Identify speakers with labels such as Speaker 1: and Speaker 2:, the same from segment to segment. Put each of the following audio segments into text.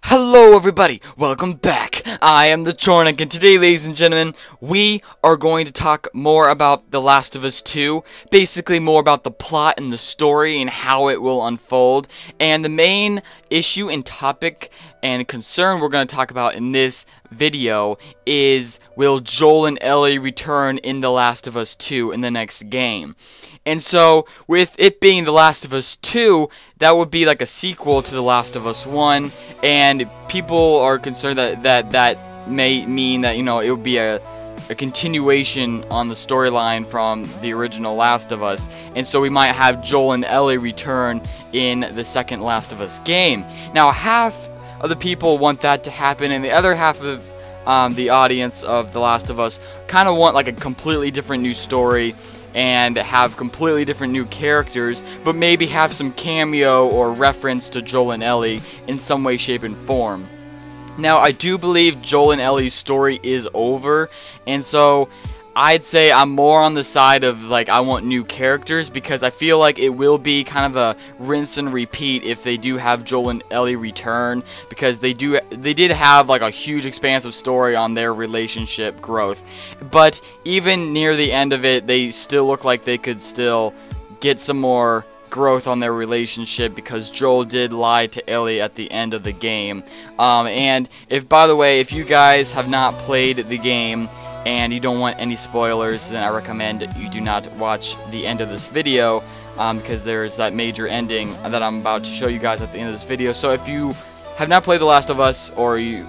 Speaker 1: Hello everybody, welcome back. I am TheChornick, and today, ladies and gentlemen, we are going to talk more about The Last of Us 2, basically more about the plot and the story and how it will unfold. And the main issue and topic and concern we're going to talk about in this video is, will Joel and Ellie return in The Last of Us 2 in the next game? And so, with it being The Last of Us 2, that would be like a sequel to The Last of Us 1, and people are concerned that may mean that, you know, it would be a continuation on the storyline from the original Last of Us, and so we might have Joel and Ellie return in the second Last of Us game. Now, half of the people want that to happen, and the other half of the audience of The Last of Us kind of want like a completely different new story and have completely different new characters, but maybe have some cameo or reference to Joel and Ellie in some way, shape, and form. Now, I do believe Joel and Ellie's story is over, and so I'd say I'm more on the side of, like, I want new characters, because I feel like it will be kind of a rinse and repeat if they do have Joel and Ellie return, because they did have like a huge expansive story on their relationship growth. But even near the end of it, they still look like they could still get some more growth on their relationship, because Joel did lie to Ellie at the end of the game. And by the way, if you guys have not played the game and you don't want any spoilers, then I recommend you do not watch the end of this video, because there's that major ending that I'm about to show you guys at the end of this video. So if you have not played The Last of Us, or you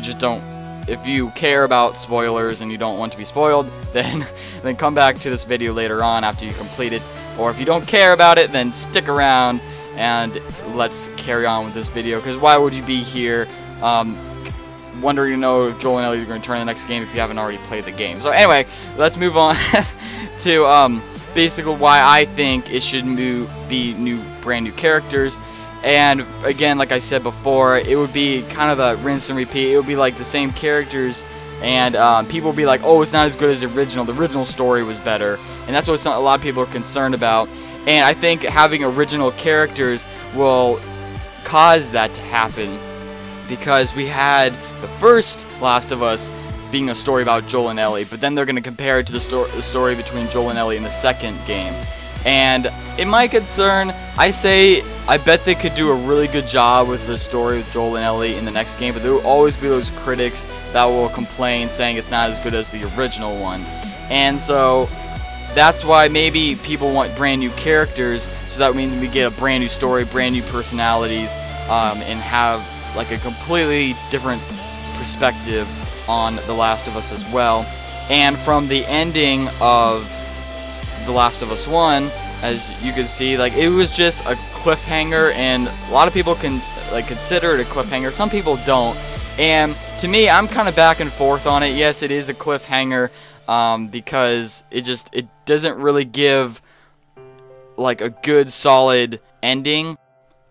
Speaker 1: just don't, if you care about spoilers and you don't want to be spoiled, then come back to this video later on after you complete it. Or if you don't care about it, then stick around and let's carry on with this video, because why would you be here wondering to know if Joel and Ellie are going to turn in the next game if you haven't already played the game. So anyway, let's move on to basically why I think it should be brand new characters. And again, like I said before, it would be kind of a rinse and repeat. It would be like the same characters, and people would be like, oh, it's not as good as the original. The original story was better, and that's what a lot of people are concerned about. And I think having original characters will cause that to happen, because we had the first Last of Us being a story about Joel and Ellie, but then they're going to compare it to the story between Joel and Ellie in the second game. And in my concern, I bet they could do a really good job with the story with Joel and Ellie in the next game, but there will always be those critics that will complain, saying it's not as good as the original one. And so that's why maybe people want brand new characters, so that means we get a brand new story, brand new personalities, and have like a completely different perspective on The Last of Us as well. And from the ending of The Last of Us 1, as you can see, like, it was just a cliffhanger, and a lot of people can consider it a cliffhanger. Some people don't, and to me, I'm kind of back and forth on it. Yes, it is a cliffhanger, because it doesn't really give like a good solid ending,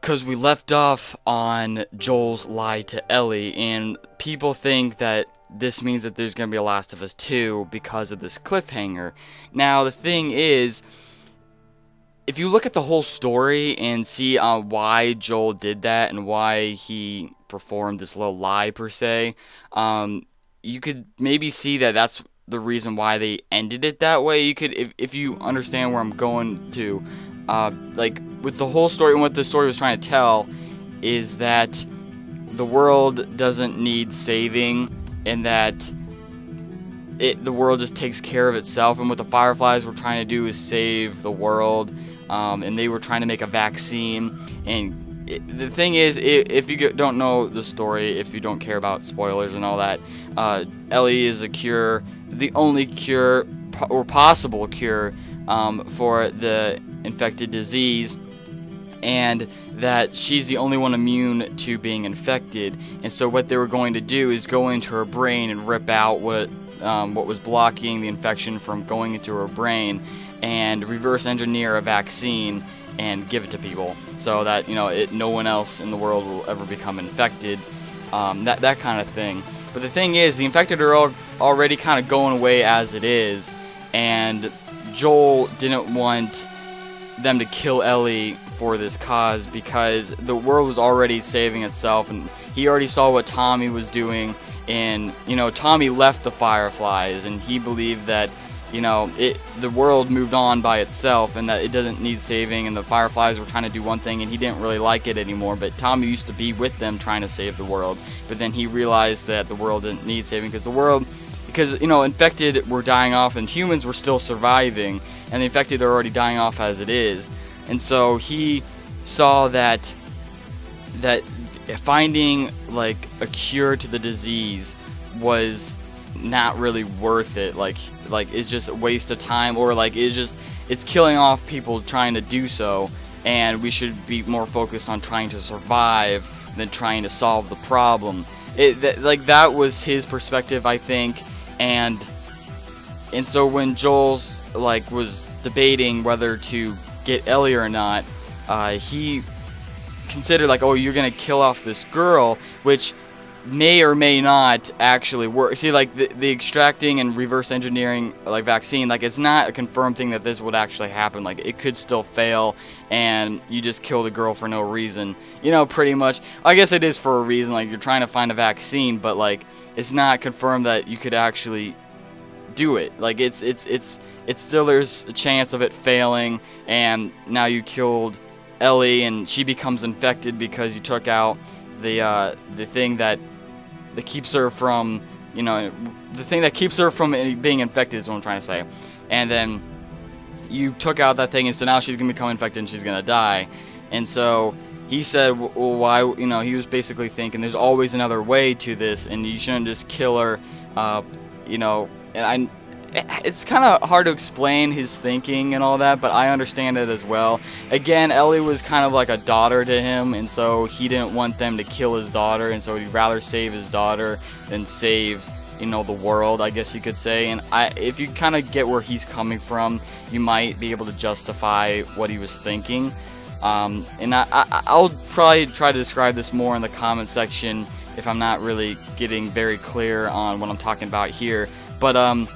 Speaker 1: because we left off on Joel's lie to Ellie, and people think that this means that there's going to be a Last of Us 2 because of this cliffhanger. Now, the thing is, if you look at the whole story and see why Joel did that and why he performed this little lie, per se, you could maybe see that that's the reason why they ended it that way. You could, if you understand where I'm going to, like, with the whole story, and what the story was trying to tell is that the world doesn't need saving, and that the world just takes care of itself. And what the Fireflies were trying to do is save the world, and they were trying to make a vaccine. And the thing is, if you don't know the story, if you don't care about spoilers and all that, Ellie is a cure, the only cure or possible cure for the infected disease, and that she's the only one immune to being infected. And so what they were going to do is go into her brain and rip out what was blocking the infection from going into her brain, and reverse engineer a vaccine and give it to people, so that, you know, no one else in the world will ever become infected, that kind of thing. But the thing is, the infected are already kind of going away as it is, and Joel didn't want them to kill Ellie for this cause because the world was already saving itself, and he already saw what Tommy was doing. And Tommy left the Fireflies, and he believed that the world moved on by itself and that it doesn't need saving, and the Fireflies were trying to do one thing and he didn't really like it anymore. But Tommy used to be with them trying to save the world, but then he realized that the world didn't need saving because infected were dying off and humans were still surviving, and the infected are already dying off as it is. And so he saw that finding like a cure to the disease was not really worth it. Like it's just a waste of time, or like it's killing off people trying to do so, and we should be more focused on trying to survive than trying to solve the problem. That was his perspective, I think. And so when Joel's was debating whether to get Ellie or not, he considered oh, you're gonna kill off this girl, which may or may not actually work. See, the extracting and reverse engineering vaccine, it's not a confirmed thing that this would actually happen. It could still fail and you just kill the girl for no reason, pretty much. I guess it is for a reason, you're trying to find a vaccine, but it's not confirmed that you could actually do it. It's still, there's a chance of it failing, and now you killed Ellie and she becomes infected because you took out the thing that keeps her from, the thing that keeps her from being infected is what I'm trying to say. And then you took out that thing, and so now she's gonna become infected and she's gonna die. And so he said, well, why? He was basically thinking there's always another way to this, and you shouldn't just kill her. And it's kind of hard to explain his thinking and all that, but I understand it as well. Again, Ellie was kind of like a daughter to him, and so he didn't want them to kill his daughter, and so he'd rather save his daughter than save, the world, I guess you could say. And if you kind of get where he's coming from, you might be able to justify what he was thinking. And I'll probably try to describe this more in the comment section if I'm not really getting very clear on what I'm talking about here. But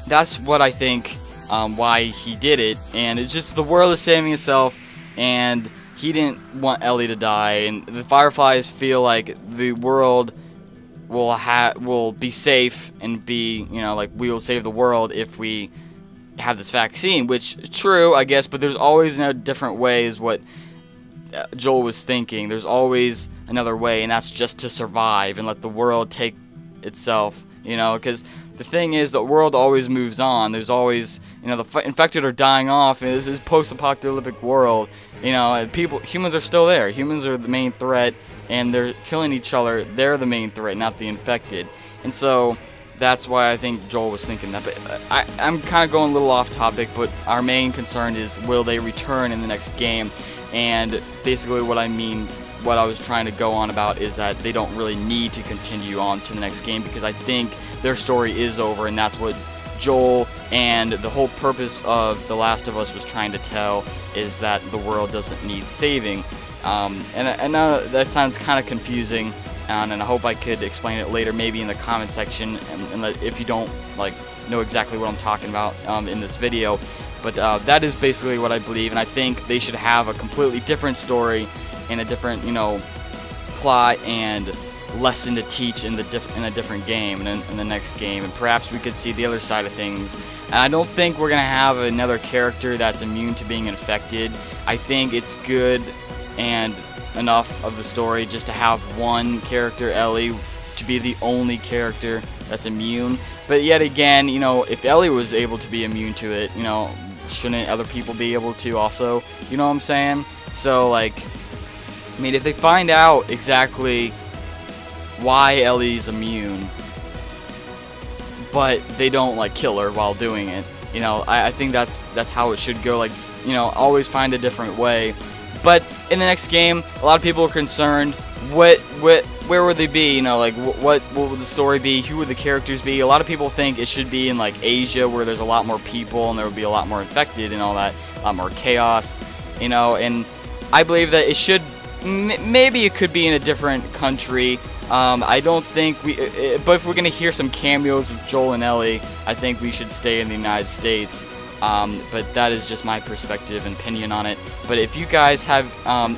Speaker 1: that's what I think why he did it, and it's just the world is saving itself, and he didn't want Ellie to die, and the Fireflies feel like the world will be safe and be, we will save the world if we have this vaccine, which is true, I guess, but there's always a different way is what Joel was thinking. There's always another way, and that's just to survive and let the world take itself, because the thing is, the world always moves on. There's always, the infected are dying off, and this is post-apocalyptic world. Humans are still there. Humans are the main threat, and they're killing each other. They're the main threat, not the infected. And so that's why I think Joel was thinking that. But I'm kind of going a little off topic, but our main concern is, will they return in the next game? And basically what I was trying to go on about is that they don't really need to continue on to the next game, because I think their story is over, and that's what Joel and the whole purpose of The Last of Us was trying to tell, is that the world doesn't need saving. And I know that sounds kind of confusing, and I hope I could explain it later, maybe in the comment section, and if you don't know exactly what I'm talking about in this video. But that is basically what I believe, and I think they should have a completely different story and a different, plot and lesson to teach in a different game, and in the next game, and perhaps we could see the other side of things. And I don't think we're gonna have another character that's immune to being infected. I think it's good and enough of the story just to have one character, Ellie, to be the only character that's immune. But yet again, if Ellie was able to be immune to it, shouldn't other people be able to also? You know what I'm saying? So if they find out exactly why Ellie's immune, but they don't kill her while doing it, I think that's how it should go. Always find a different way. But in the next game, a lot of people are concerned, where would they be? What would the story be? Who would the characters be? A lot of people think it should be in Asia, where there's a lot more people and there would be a lot more infected and all that, a lot more chaos, and I believe that it should, maybe it could be in a different country. I don't think but if we're gonna hear some cameos with Joel and Ellie, I think we should stay in the United States. but that is just my perspective and opinion on it. But if you guys have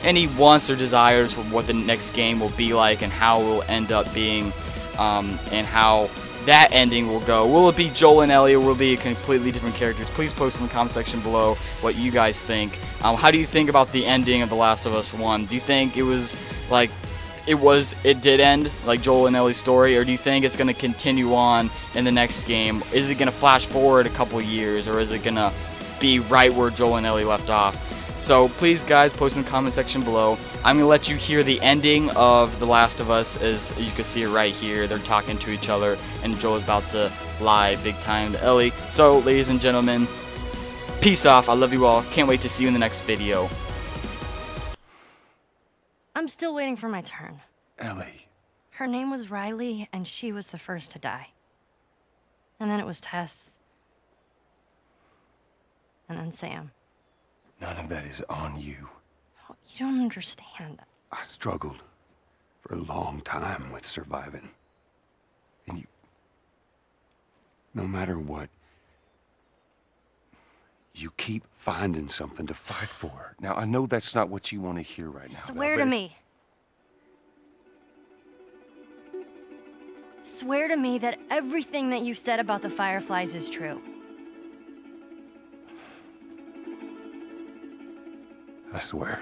Speaker 1: any wants or desires for what the next game will be like and how it will end up being, and how that ending will go, will it be Joel and Ellie, or will it be completely different characters? Please post in the comment section below what you guys think. How do you think about the ending of The Last of Us 1? Do you think it was like it did end like Joel and Ellie's story, or do you think it's going to continue on in the next game? Is it going to flash forward a couple years, or is it going to be right where Joel and Ellie left off? So please guys, post in the comment section below. I'm going to let you hear the ending of The Last of Us, as you can see it right here. They're talking to each other and Joel's about to lie big time to Ellie. So ladies and gentlemen, peace off. I love you all. Can't wait to see you in the next video.
Speaker 2: I'm still waiting for my turn.
Speaker 3: Ellie.
Speaker 2: Her name was Riley, and she was the first to die. And then it was Tess. And then Sam.
Speaker 3: None of that is on you.
Speaker 2: Oh, you don't understand.
Speaker 3: I struggled for a long time with surviving. And you... No matter what, you keep finding something to fight for. Now, I know that's not what you want to hear right now.
Speaker 2: Swear to me. Swear to me that everything that you've said about the Fireflies is true.
Speaker 3: I swear.